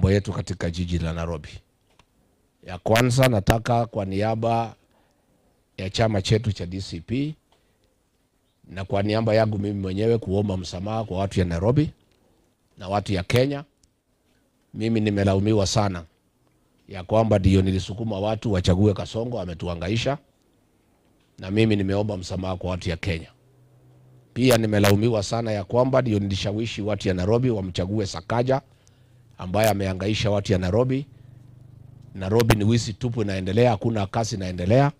mambo yetu katika jiji la Nairobi. Ya kwanza nataka kwa niaba ya chama chetu cha DCP na kwa niaba yangu mimi mwenyewe kuomba msamaha kwa watu ya Nairobi na watu ya Kenya. Mimi nimelaumiwa sana ya kwamba ndio nilisukuma watu wachague Kasongo, ametuhangaisha, na mimi nimeomba msamaha kwa watu ya Kenya. Pia nimelaumiwa sana ya kwamba ndio nilishawishi watu ya Nairobi wamchague Sakaja ambaye amehangaisha watu ya Nairobi. Nairobi ni wizi tupu inaendelea, hakuna kazi inaendelea.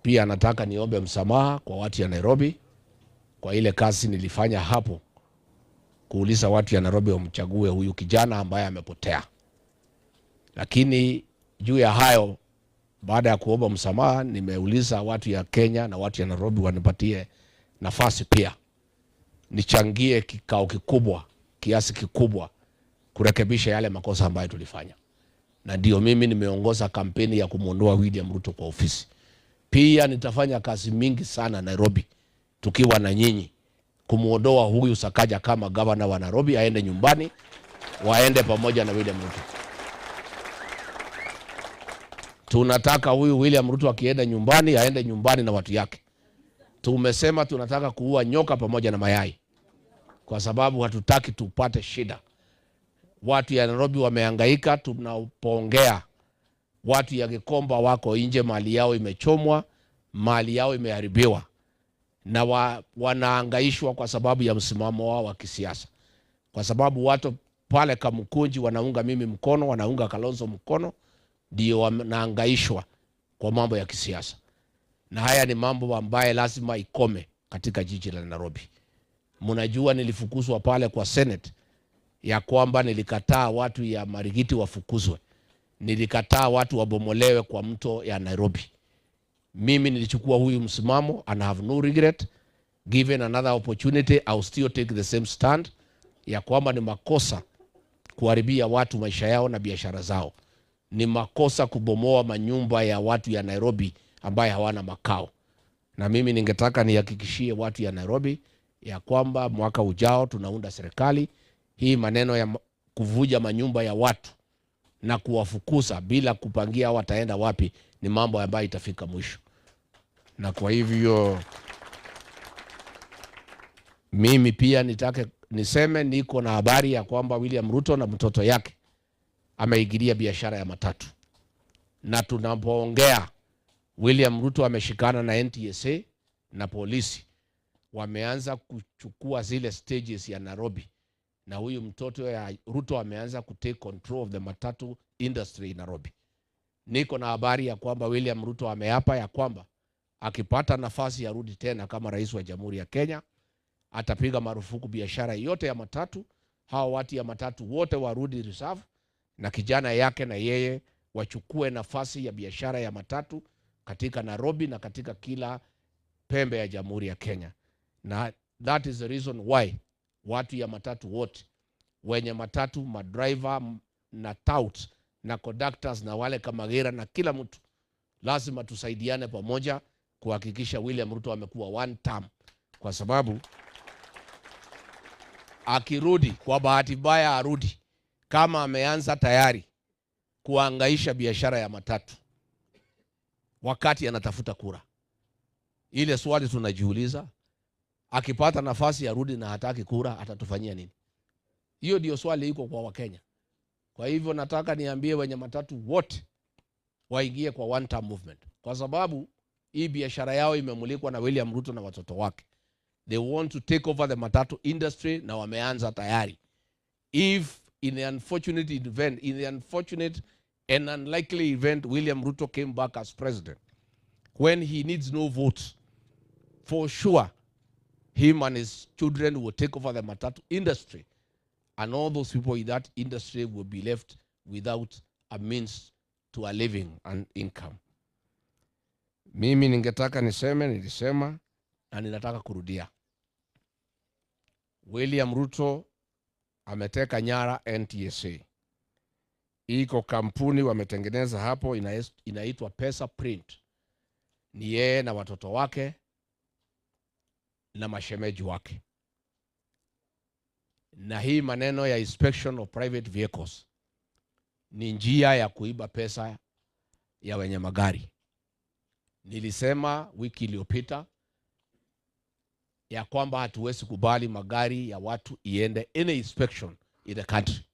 Pia nataka niombe msamaha kwa watu ya Nairobi kwa ile kazi nilifanya hapo kuuliza watu ya Nairobi wamchague huyu kijana ambaye amepotea. Lakini juu ya hayo, baada ya kuomba msamaha, nimeuliza watu ya Kenya na watu ya Nairobi wanipatie nafasi pia nichangie kikao kikubwa, kiasi kikubwa kurekebisha yale makosa ambayo tulifanya. Na ndio mimi nimeongoza kampeni ya kumuondoa William Ruto kwa ofisi. Pia nitafanya kazi mingi sana Nairobi tukiwa na nyinyi kumuondoa huyu Sakaja kama governor wa Nairobi, aende nyumbani, waende pamoja na William Ruto. Tunataka huyu William Ruto akienda nyumbani, aende nyumbani na watu yake. Tumesema tunataka kuua nyoka pamoja na mayai, kwa sababu hatutaki tupate shida. Watu ya Nairobi wamehangaika, tunapoongea watu ya Gikomba wako nje, mali yao imechomwa, mali yao imeharibiwa, na wanahangaishwa kwa sababu ya msimamo wao wa kisiasa. Kwa sababu watu pale Kamukunji wanaunga mimi mkono, wanaunga Kalonzo mkono, ndio wanahangaishwa kwa mambo ya kisiasa. Na haya ni mambo ambaye lazima ikome katika jiji la Nairobi. Mnajua nilifukuzwa pale kwa Senate ya kwamba nilikataa watu ya Marigiti wafukuzwe. Nilikataa watu wabomolewe kwa mto ya Nairobi. Mimi nilichukua huyu msimamo and I have no regret. Given another opportunity, I'll still take the same stand ya kwamba ni makosa kuharibia watu maisha yao na biashara zao. Ni makosa kubomoa manyumba ya watu ya Nairobi ambaye hawana makao. Na mimi ningetaka nihakikishie watu ya Nairobi ya kwamba mwaka ujao tunaunda serikali. Hii maneno ya kuvuja manyumba ya watu na kuwafukuza bila kupangia wataenda wapi ni mambo ambayo itafika mwisho. Na kwa hivyo mimi pia niseme niko na habari ya kwamba William Ruto na mtoto yake ameingilia biashara ya matatu. Na tunapoongea William Ruto ameshikana na NTSA na polisi, wameanza kuchukua zile stages ya Nairobi, na huyu mtoto ya Ruto ameanza kutake control of the matatu industry in Nairobi. Niko na habari ya kwamba William Ruto ameapa ya kwamba akipata nafasi ya rudi tena kama rais wa Jamhuri ya Kenya, atapiga marufuku biashara yote ya matatu. Hao watu ya matatu wote warudi reserve, na kijana yake na yeye wachukue nafasi ya biashara ya matatu katika Nairobi na katika kila pembe ya Jamhuri ya Kenya. Na that is the reason why watu ya matatu wote, wenye matatu, madriver na tout na conductors na wale kamagera na kila mtu, lazima tusaidiane pamoja kuhakikisha William Ruto amekuwa one term. Kwa sababu akirudi, kwa bahati mbaya arudi kama ameanza tayari kuhangaisha biashara ya matatu wakati anatafuta kura. Ile swali tunajiuliza, akipata nafasi ya rudi na hataki kura, atatufanyia nini? Hiyo ndio swali iko kwa Wakenya. Kwa hivyo nataka niambie wenye matatu wote waingie kwa one term movement, kwa sababu hii biashara yao imemulikwa na William Ruto na watoto wake. They want to take over the matatu industry na wameanza tayari. If in the unfortunate and unlikely event William Ruto came back as president, when he needs no votes, for sure him and his children will take over the matatu industry, and all those people in that industry will be left without a means to a living and income. Mimi ningetaka nilisema na ninataka kurudia. William Ruto ameteka nyara NTSA. Iko kampuni wametengeneza hapo inaitwa Pesa Print. Ni yeye na watoto wake na mashemeji wake. Na hii maneno ya inspection of private vehicles, ni njia ya kuiba pesa ya wenye magari. Nilisema wiki iliyopita ya kwamba hatuwezi kubali magari ya watu iende any inspection in the country.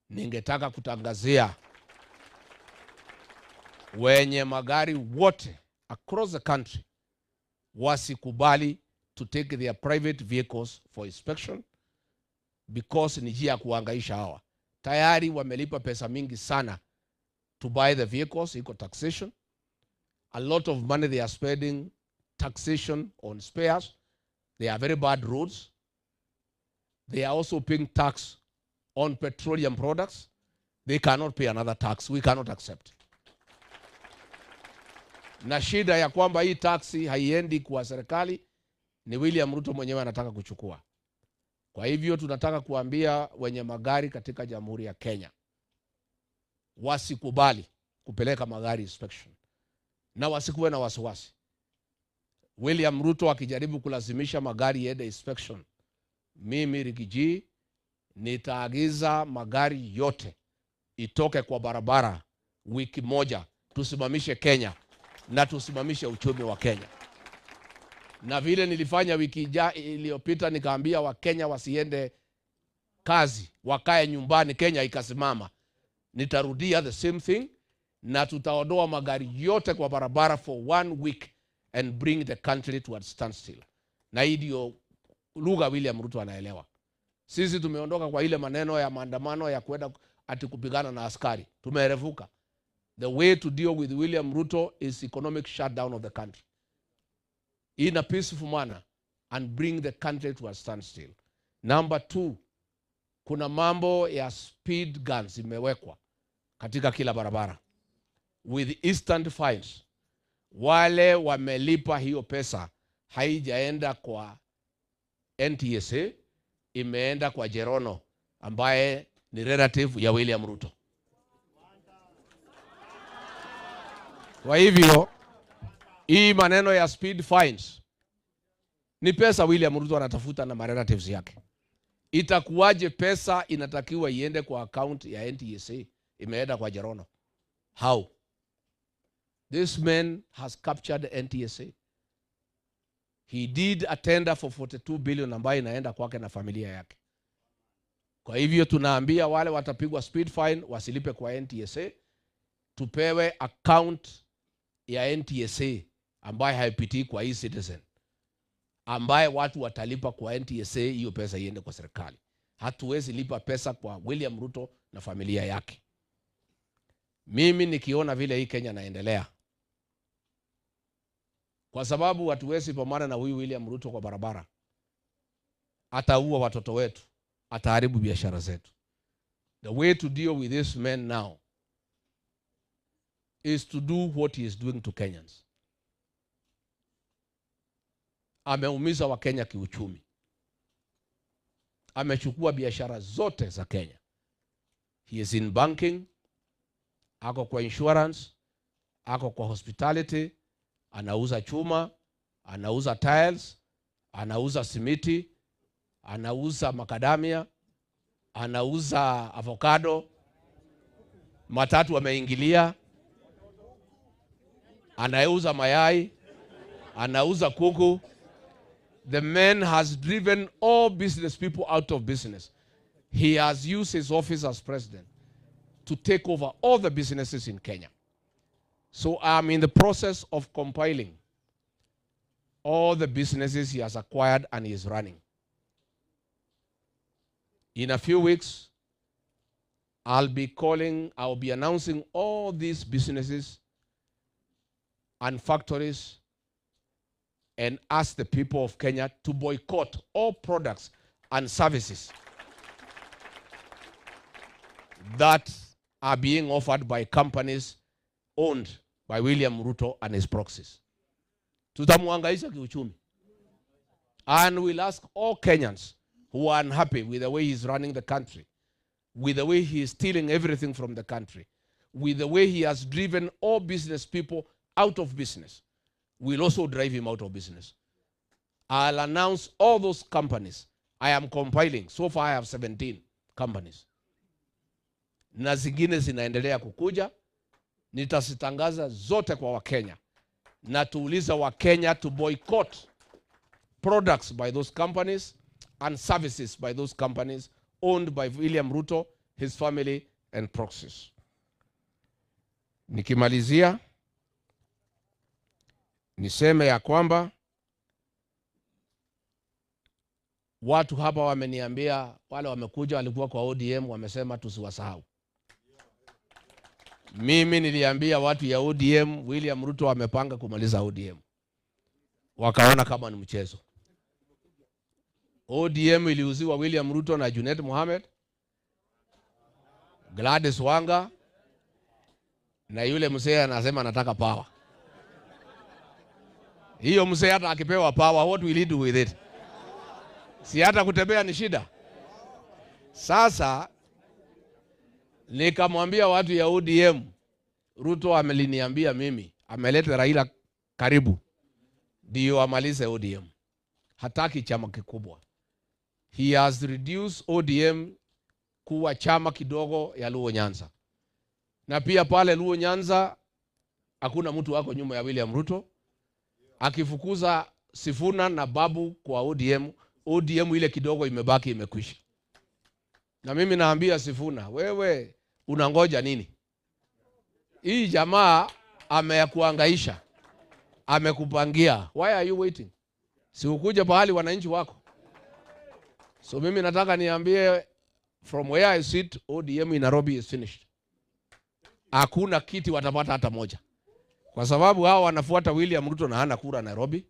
Ningetaka kutangazia wenye magari wote across the country wasikubali to take their private vehicles for inspection, because ni njia ya kuhangaisha hawa. Tayari wamelipa pesa mingi sana to buy the vehicles, iko taxation. A lot of money they are spending taxation on spares. They are very bad roads. They are also paying tax on petroleum products. They cannot pay another tax. We cannot accept. Na shida ya kwamba hii taxi haiendi kwa serikali, ni William Ruto mwenyewe anataka kuchukua. Kwa hivyo tunataka kuambia wenye magari katika Jamhuri ya Kenya wasikubali kupeleka magari inspection, na wasikuwe na wasiwasi. William Ruto akijaribu kulazimisha magari yende inspection, mimi Rigiji nitaagiza magari yote itoke kwa barabara wiki moja, tusimamishe Kenya na tusimamishe uchumi wa Kenya. Na vile nilifanya wiki iliyopita, nikaambia Wakenya wasiende kazi, wakae nyumbani, Kenya ikasimama. Nitarudia the same thing, na tutaondoa magari yote kwa barabara for 1 week and bring the country to a standstill. Na hii ndio lugha William Ruto anaelewa. Sisi tumeondoka kwa ile maneno ya maandamano ya kwenda ati kupigana na askari. Tumerefuka. The way to deal with William Ruto is economic shutdown of the country in a peaceful manner and bring the country to a standstill. Number 2, kuna mambo ya speed guns imewekwa katika kila barabara with instant fines. Wale wamelipa hiyo pesa haijaenda kwa NTSA, imeenda kwa Jerono ambaye ni relative ya William Ruto. Kwa hivyo hii maneno ya speed fines ni pesa William Ruto anatafuta na relatives yake. Itakuwaje pesa inatakiwa iende kwa account ya NTSA imeenda kwa Jerono? How? This man has captured the NTSA. He did a tender for 42 billion ambayo inaenda kwake na familia yake. Kwa hivyo tunaambia wale watapigwa speed fine wasilipe kwa NTSA, tupewe account ya NTSA ambaye haipitii kwa e-Citizen, ambaye watu watalipa kwa NTSA, hiyo pesa iende kwa serikali. Hatuwezi lipa pesa kwa William Ruto na familia yake. Mimi nikiona vile hii Kenya naendelea, kwa sababu hatuwezi pambana na huyu William Ruto kwa barabara, ataua watoto wetu, ataharibu biashara zetu. The way to deal with this man now is to do what he is doing to Kenyans. Ameumiza wa Kenya kiuchumi. Amechukua biashara zote za Kenya. He is in banking, ako kwa insurance, ako kwa hospitality, anauza chuma, anauza tiles, anauza simiti, anauza macadamia, anauza avocado, matatu wameingilia, anauza mayai, anauza kuku. The man has driven all business people out of business. He has used his office as president to take over all the businesses in Kenya. So I'm in the process of compiling all the businesses he has acquired and he is running. In a few weeks, I'll be announcing all these businesses and factories and ask the people of Kenya to boycott all products and services that are being offered by companies owned by William Ruto and his proxies. Tutamuhangaisha kiuchumi. And we'll ask all Kenyans who are unhappy with the way he's running the country, with the way he is stealing everything from the country, with the way he has driven all business people out of business, we'll also drive him out of business. I'll announce all those companies I am compiling. So far I have 17 companies. na zingine zinaendelea kukuja. Nitasitangaza zote kwa Wakenya na tuuliza Wakenya to boycott products by those companies and services by those companies owned by William Ruto, his family and proxies. Nikimalizia niseme ya kwamba watu hapa wameniambia, wale wamekuja walikuwa kwa ODM, wamesema tusiwasahau. Mimi niliambia watu ya ODM William Ruto amepanga kumaliza ODM. Wakaona kama ni mchezo. ODM iliuziwa William Ruto na Junet Mohamed, Gladys Wanga na yule mzee anasema anataka power. Hiyo mzee hata akipewa power, what will he do with it? Si hata kutembea ni shida. Sasa nikamwambia watu ya ODM, Ruto ameliniambia mimi, ameleta Raila karibu ndio amalize ODM. Hataki chama kikubwa. He has reduced ODM kuwa chama kidogo ya Luo Nyanza. Na pia pale Luo Nyanza hakuna mtu wako nyuma ya William Ruto. Akifukuza Sifuna na Babu kwa ODM, ODM ile kidogo imebaki imekwisha. Na mimi naambia Sifuna, wewe unangoja nini? Hii jamaa amekuangaisha, amekupangia. Why are you waiting? Si ukuje pahali wananchi wako. So mimi nataka niambie, from where I sit, ODM in Nairobi is finished. Hakuna kiti watapata hata moja. Kwa sababu hao wanafuata William Ruto na hana kura Nairobi.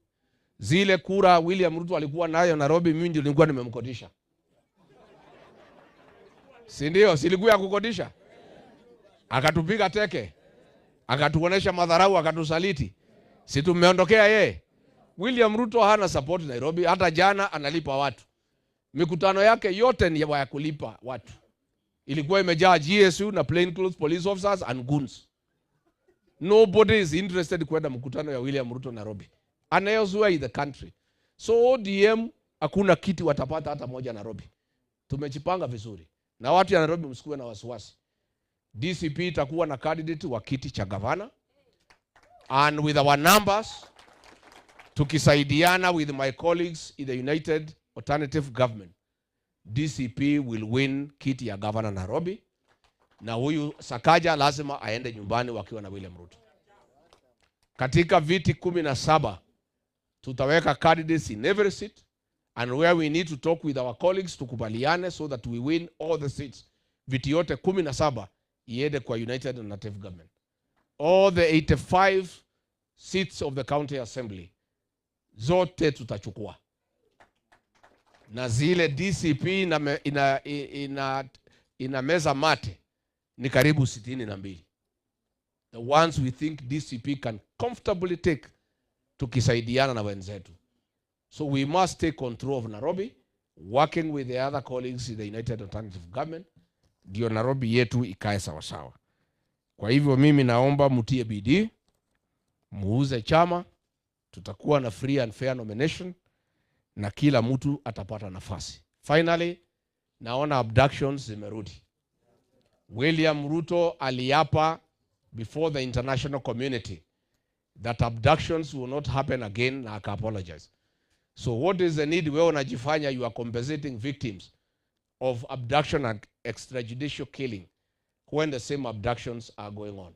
Zile kura William Ruto alikuwa nayo Nairobi, mimi ndio nilikuwa nimemkodisha. Si ndio? Silikuwa kukodisha. Akatupiga teke. Akatuonesha madharau, akatusaliti. Si tumeondokea yeye. William Ruto hana support Nairobi, hata jana analipa watu. Mikutano yake yote ni ya kulipa watu. Ilikuwa imejaa GSU na plainclothes police officers and goons. Nobody is interested kwenda mkutano ya William Ruto Nairobi. Anayozua the country. So ODM hakuna kiti watapata hata moja Nairobi. Tumejipanga vizuri. Na watu ya Nairobi msikuwe na wasiwasi. DCP itakuwa na candidate wa kiti cha gavana. And with our numbers, tukisaidiana with my colleagues in the United Alternative Government, DCP will win kiti ya gavana Nairobi. Na huyu Sakaja lazima aende nyumbani wakiwa na William Ruto. Katika viti 17 tutaweka candidates in every seat, and where we need to talk with our colleagues tukubaliane so that we win all the seats. Viti yote 17 iende kwa United Alternative Government. All the 85 seats of the county assembly zote tutachukua. Na zile DCP ina meza mate ni karibu 62. The ones we think DCP can comfortably take, tukisaidiana na wenzetu. So we must take control of Nairobi, working with the other colleagues in the United Alternative Government, ndio Nairobi yetu ikae sawa sawa. Kwa hivyo mimi naomba mtie bidii, muuze chama, tutakuwa na free and fair nomination, na kila mtu atapata nafasi. Finally, naona abductions zimerudi. William Ruto aliapa before the international community that abductions will not happen again, na aka apologize. So what is the need? Wewe unajifanya you are compensating victims of abduction and extrajudicial killing when the same abductions are going on.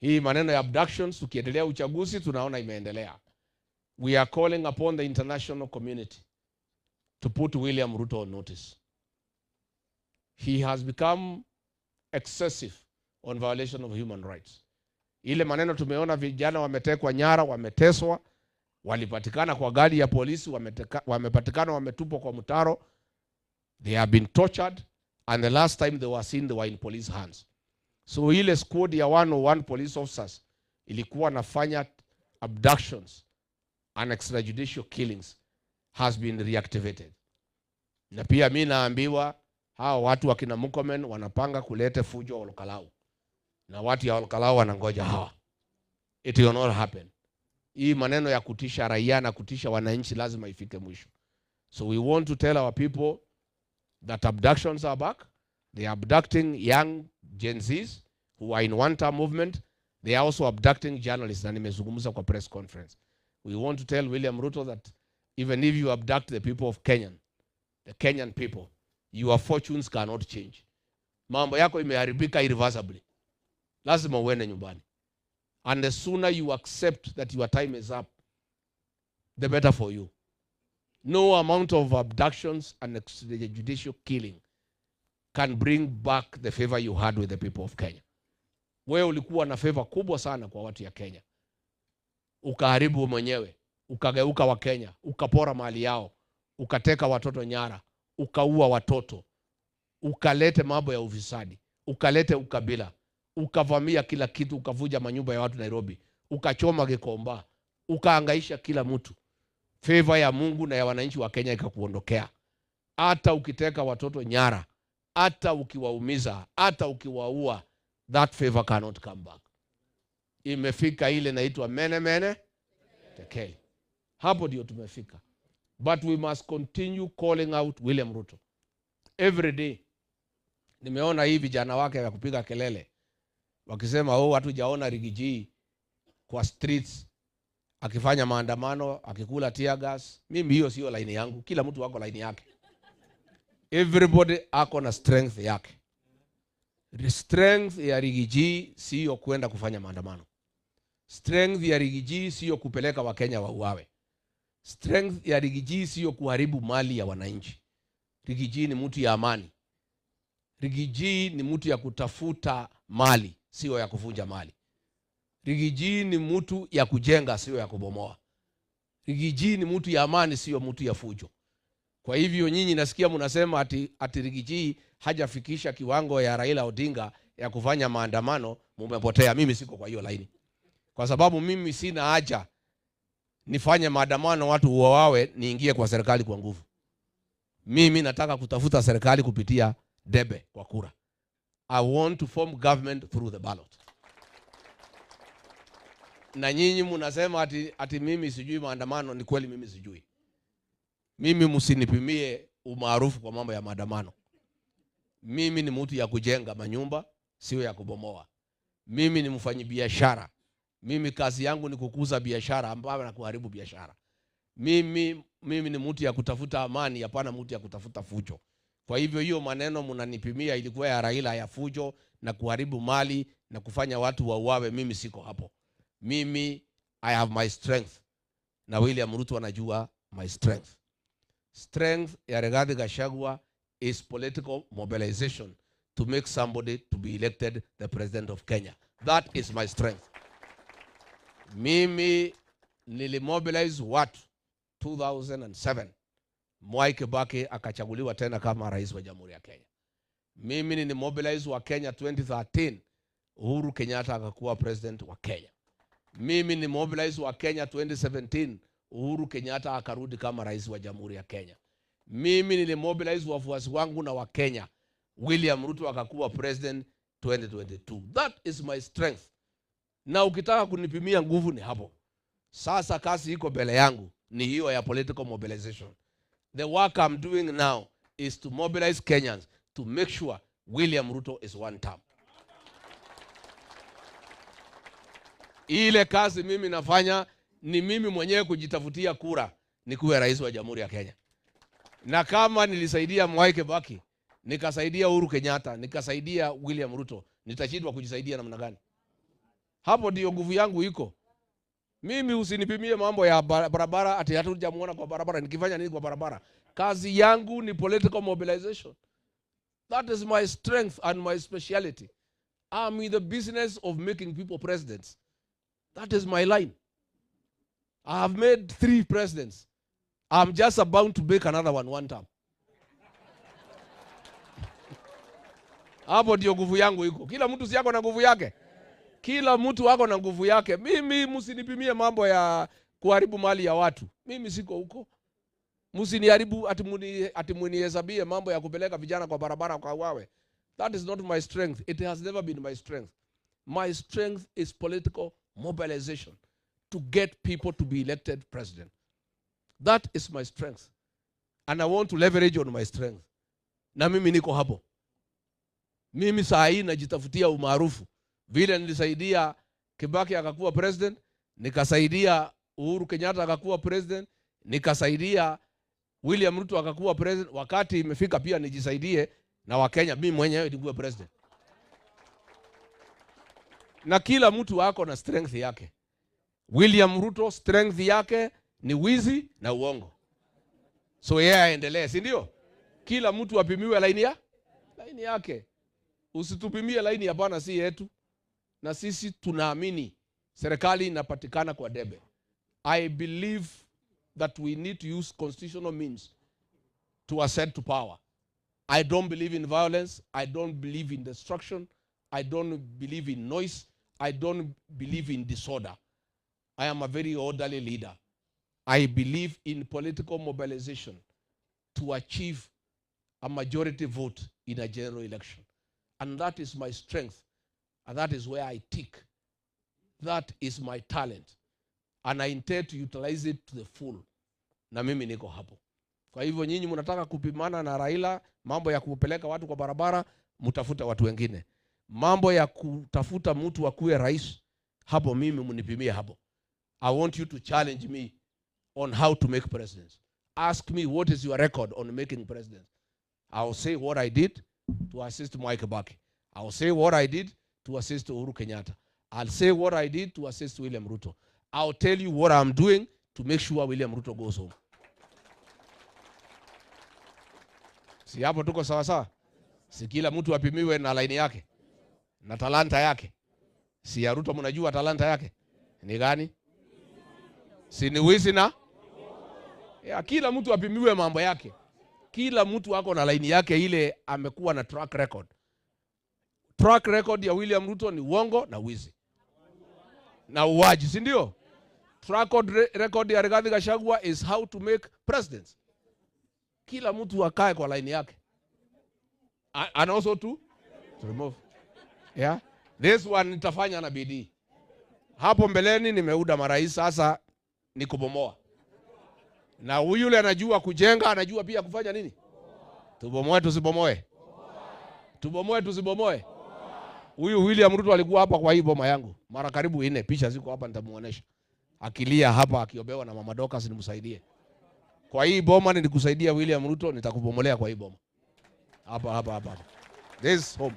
Hii maneno ya abductions tukiendelea uchaguzi tunaona imeendelea. We are calling upon the international community to put William Ruto on notice. He has become excessive on violation of human rights. Ile maneno tumeona vijana wametekwa nyara, wameteswa, walipatikana kwa gari ya polisi, wamepatikana wametupwa kwa mtaro. They have been tortured, and the last time they were seen, they were in police hands. So ile squad ya 101 police officers ilikuwa nafanya abductions and extrajudicial killings has been reactivated. Na pia mimi naambiwa hao watu wakina Murkomen wanapanga kuleta fujo Olkalau. Na watu ya Olkalau wanangoja hawa. It will not happen. Hii maneno ya kutisha raia na kutisha wananchi lazima ifike mwisho. So we want to tell our people that abductions are back, They are abducting young Gen Zs who are in one-term movement. They are also abducting journalists, na nimezungumza kwa press conference. We want to tell William Ruto that even if you abduct the people of Kenya, the Kenyan people, your fortunes cannot change. Mambo yako imeharibika irreversibly. Lazima uende nyumbani. And the sooner you accept that your time is up, the better for you. No amount of abductions and judicial killing can bring back the favor you had with the people of Kenya. Wewe ulikuwa na favor kubwa sana kwa watu ya Kenya. Ukaharibu mwenyewe, ukageuka wa Kenya, ukapora mali yao, ukateka watoto nyara, ukaua watoto, ukalete mambo ya ufisadi, ukalete ukabila, ukavamia kila kitu, ukavuja manyumba ya watu Nairobi, ukachoma Gikomba, ukaangaisha kila mtu. Favor ya Mungu na ya wananchi wa Kenya ikakuondokea. Hata ukiteka watoto nyara, hata ukiwaumiza, hata ukiwaua, that favor cannot come back. Imefika ile inaitwa mene tekeli. Hapo ndio tumefika. But we must continue calling out William Ruto every day. Nimeona hii vijana wake ya kupiga kelele wakisema hatujaona Rigiji kwa streets akifanya maandamano, akikula tear gas. Mimi hiyo sio line yangu. Kila mtu wako line yake. Everybody ako na strength yake. The strength ya Rigiji sio kwenda kufanya maandamano. Strength ya Rigiji sio kupeleka Wakenya wauawe. Strength ya Rigiji sio kuharibu mali ya wananchi. Rigiji ni mtu ya amani. Rigiji ni mtu ya kutafuta mali, sio ya kuvunja mali. Rigiji ni mtu ya kujenga, sio ya kubomoa. Rigiji ni mtu ya amani, sio mtu ya fujo. Kwa hivyo nyinyi nasikia mnasema ati Rigiji hajafikisha kiwango ya Raila Odinga ya kufanya maandamano, mumepotea. Mimi siko kwa hiyo laini. Kwa sababu mimi sina haja nifanye maandamano watu uwawe niingie kwa serikali kwa nguvu. Mimi nataka kutafuta serikali kupitia debe kwa kura. I want to form government through the ballot. Na nyinyi mnasema ati mimi sijui maandamano. Ni kweli mimi sijui. Mimi msinipimie umaarufu kwa mambo ya maandamano. Mimi ni mtu ya kujenga manyumba, sio ya kubomoa. Mimi ni mfanyabiashara. Mimi kazi yangu ni kukuza biashara ambayo na kuharibu biashara. Mimi ni mtu ya kutafuta amani, hapana mtu ya kutafuta fujo. Kwa hivyo hiyo maneno mnanipimia ilikuwa ya Raila ya fujo na kuharibu mali na kufanya watu wauawe. Mimi siko hapo. Mimi I have my strength. Na William Ruto anajua my strength. Strength ya Rigathi Gachagua is political mobilization to make somebody to be elected the president of Kenya. That is my strength. Mimi nilimobilize watu 2007. Mwai Kibaki akachaguliwa tena kama rais wa Jamhuri ya Kenya. Mimi nilimobilize wa Kenya 2013. Uhuru Kenyatta akakuwa president wa Kenya. Mimi nilimobilize wa Kenya 2017. Uhuru Kenyatta akarudi kama rais wa Jamhuri ya Kenya. Mimi nilimobilize wafuasi wangu na wa Kenya. William Ruto akakuwa president 2022. That is my strength. Na ukitaka kunipimia nguvu ni hapo. Sasa kazi iko mbele yangu ni hiyo ya political mobilization. The work I'm doing now is to mobilize Kenyans to make sure William Ruto is one term. Ile kazi mimi nafanya ni mimi mwenyewe kujitafutia kura nikuwe rais wa Jamhuri ya Kenya. Na kama nilisaidia Mwai Kibaki, nikasaidia Uhuru Kenyatta, nikasaidia William Ruto, nitashindwa kujisaidia namna gani? Hapo ndio nguvu yangu iko. Mimi usinipimie mambo ya barabara ati hatujamuona kwa barabara. Nikifanya nini kwa barabara? Kazi yangu ni political mobilization. That is my strength and my speciality. I'm in the business of making people presidents. That is my line. I have made 3 presidents. I'm just about to make another one term. Hapo ndio nguvu yangu iko. Kila mtu si yako na nguvu yake. Kila mtu wako na nguvu yake. Mimi msinipimie mambo ya kuharibu mali ya watu. Mimi siko huko. Msiniharibu ati munihesabie mambo ya kupeleka vijana kwa barabara kwa wawe. That is not my strength. It has never been my strength. My strength is political mobilization to get people to be elected president. That is my strength. And I want to leverage on my strength. Na mimi niko hapo. Mimi saa hii najitafutia umaarufu. Vile nilisaidia Kibaki akakuwa president, nikasaidia Uhuru Kenyatta akakuwa president, nikasaidia William Ruto akakuwa president. Wakati imefika pia nijisaidie na Wakenya mimi mwenyewe nikuwe president. Na kila mtu wako na strength yake. William Ruto strength yake ni wizi na uongo. So yeye aendelee, si ndio? Kila mtu apimiwe laini yake. Usitupimie laini ya bwana si yetu. Na sisi tunaamini serikali inapatikana kwa debe. I believe that we need to use constitutional means to ascend to power. I don't believe in violence. I don't believe in destruction. I don't believe in noise. I don't believe in disorder. I am a very orderly leader. I believe in political mobilization to achieve a majority vote in a general election. And that is my strength. And that is where I tick. That is my talent. And I intend to utilize it to the full. Na mimi niko hapo. Kwa hivyo nyinyi mnataka kupimana na Raila, mambo ya kupeleka watu kwa barabara, mtafuta watu wengine. Mambo ya kutafuta mtu akuwe rais, hapo mimi mnipimie hapo. I want you to challenge me on how to make presidents. Ask me what is your record on making presidents. I will say what I did to assist Mwai Kibaki. I will say what I did to assist Uhuru Kenyatta. I'll say what I did to assist William Ruto. I'll tell you what I'm doing to make sure William Ruto goes home. Si hapo tuko sawa sawa? Si kila mtu apimiwe na laini yake na talanta yake. Si ya Ruto mnajua talanta yake ni gani? Si ni wizi na? Ya, kila mtu apimiwe mambo yake. Kila mtu wako na laini yake ile amekuwa na track record. Track record ya William Ruto ni uongo na wizi. Na uwaji, si ndio? Track record ya Rigathi Gachagua is how to make presidents. Kila mtu akae kwa laini yake. And also to remove. Yeah. This one nitafanya na bidii. Hapo mbeleni nimeuda marais, sasa ni kubomoa. Na huyu yule anajua kujenga, anajua pia kufanya nini? Tubomoe tusibomoe. Tubomoe tusibomoe. Huyu William Ruto alikuwa hapa kwa hii boma yangu mara karibu 4, picha ziko hapa nitamuonesha. Akilia hapa akiobewa na Mama Dorcas nimsaidie. Kwa hii boma nilikusaidia William Ruto, nitakubomolea kwa hii boma. Hapa. This home.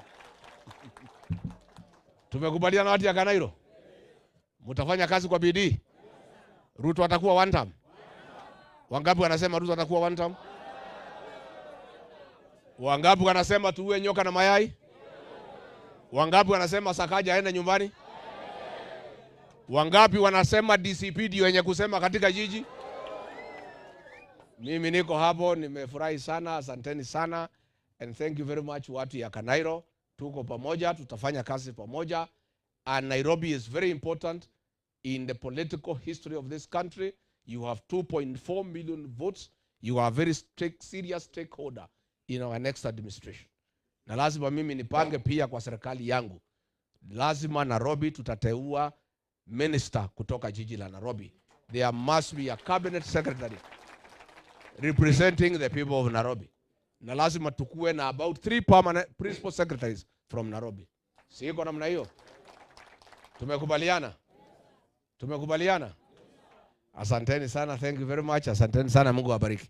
Tumekubaliana watu ya Kanairo. Mtafanya kazi kwa bidii. Ruto atakuwa one term. Wangapi wanasema Ruto atakuwa one term? Wangapi wanasema tuwe nyoka na mayai? Wangapi wanasema Sakaja aende nyumbani? Wangapi wanasema DCP ndio yenye kusema katika jiji? Mimi niko hapo, nimefurahi sana, asanteni sana. And thank you very much watu ya Kanairo. Tuko pamoja, tutafanya kazi pamoja. And Nairobi is very important in the political history of this country. You have 2.4 million votes. You are a very serious stakeholder in our next administration. Na lazima mimi nipange pia kwa serikali yangu. Lazima Nairobi tutateua minister kutoka jiji la Nairobi. There must be a cabinet secretary representing the people of Nairobi. Na lazima tukue na about 3 permanent principal secretaries from Nairobi. Siko namna hiyo. Tumekubaliana? Tumekubaliana? Asanteni sana, thank you very much. Asanteni sana, Mungu awabariki.